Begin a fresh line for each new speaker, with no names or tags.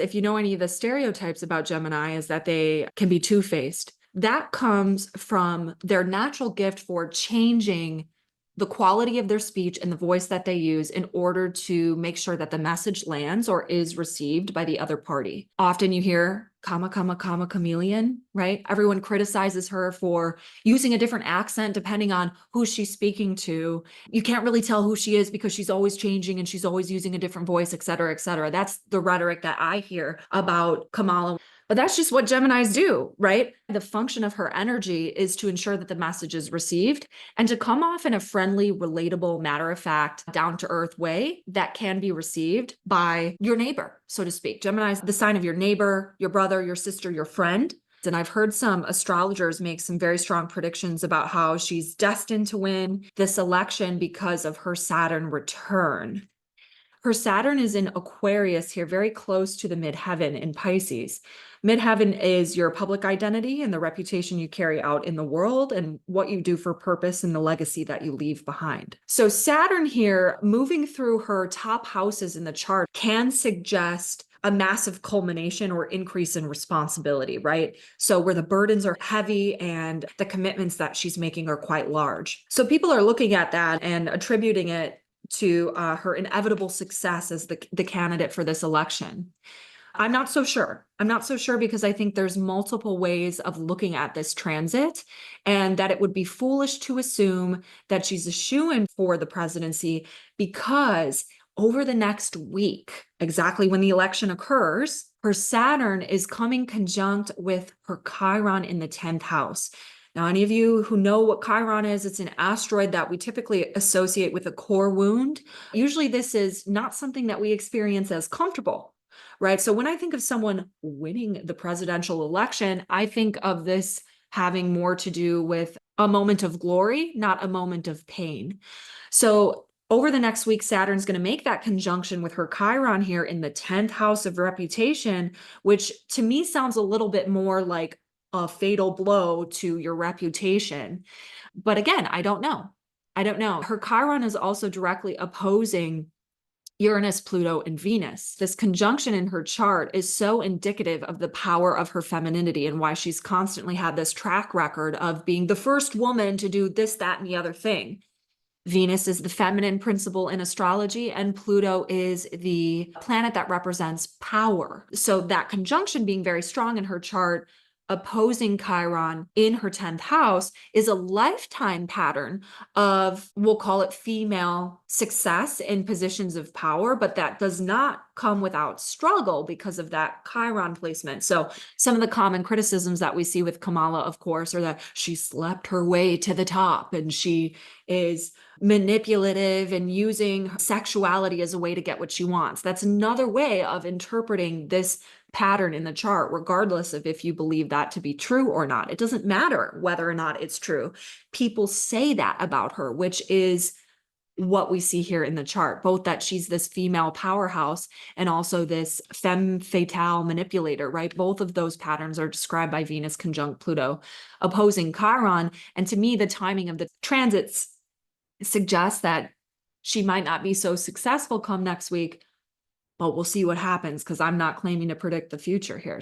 If you know any of the stereotypes about Gemini, is that they can be two-faced. That comes from their natural gift for changing the quality of their speech and the voice that they use in order to make sure that the message lands or is received by the other party. Often you hear comma, comma, comma, chameleon, right? Everyone criticizes her for using a different accent depending on who she's speaking to. You can't really tell who she is because she's always changing and she's always using a different voice, et cetera, et cetera. That's the rhetoric that I hear about Kamala. But that's just what Geminis do, right? The function of her energy is to ensure that the message is received and to come off in a friendly, relatable, matter-of-fact, down-to-earth way that can be received by your neighbor, so to speak. Gemini is the sign of your neighbor, your brother, your sister, your friend. And I've heard some astrologers make some very strong predictions about how she's destined to win this election because of her Saturn return. Her Saturn is in Aquarius here, very close to the midheaven in Pisces. Midheaven is your public identity and the reputation you carry out in the world and what you do for purpose and the legacy that you leave behind. So Saturn here, moving through her top houses in the chart, can suggest a massive culmination or increase in responsibility, right? So where the burdens are heavy and the commitments that she's making are quite large. So people are looking at that and attributing it to her inevitable success as the candidate for this election. I'm not so sure. I'm not so sure because I think there's multiple ways of looking at this transit and that it would be foolish to assume that she's a shoo-in for the presidency because over the next week, exactly when the election occurs, her Saturn is coming conjunct with her Chiron in the 10th house. Now, any of you who know what Chiron is, it's an asteroid that we typically associate with a core wound. Usually this is not something that we experience as comfortable, right? So when I think of someone winning the presidential election, I think of this having more to do with a moment of glory, not a moment of pain. So over the next week, Saturn's going to make that conjunction with her Chiron here in the 10th house of reputation, which to me sounds a little bit more like a fatal blow to your reputation. But again, I don't know. I don't know. Her Chiron is also directly opposing Uranus, Pluto, and Venus. This conjunction in her chart is so indicative of the power of her femininity and why she's constantly had this track record of being the first woman to do this, that, and the other thing. Venus is the feminine principle in astrology, and Pluto is the planet that represents power. So that conjunction being very strong in her chart, opposing Chiron in her 10th house, is a lifetime pattern of, we'll call it female success in positions of power, but that does not come without struggle because of that Chiron placement. So some of the common criticisms that we see with Kamala, of course, are that she slept her way to the top and she is manipulative and using sexuality as a way to get what she wants. That's another way of interpreting this pattern in the chart, regardless of if you believe that to be true or not. It doesn't matter whether or not it's true. People say that about her, which is what we see here in the chart, both that she's this female powerhouse and also this femme fatale manipulator, right? Both of those patterns are described by Venus conjunct Pluto opposing Chiron. And to me, the timing of the transits suggests that she might not be so successful come next week, but we'll see what happens because I'm not claiming to predict the future here.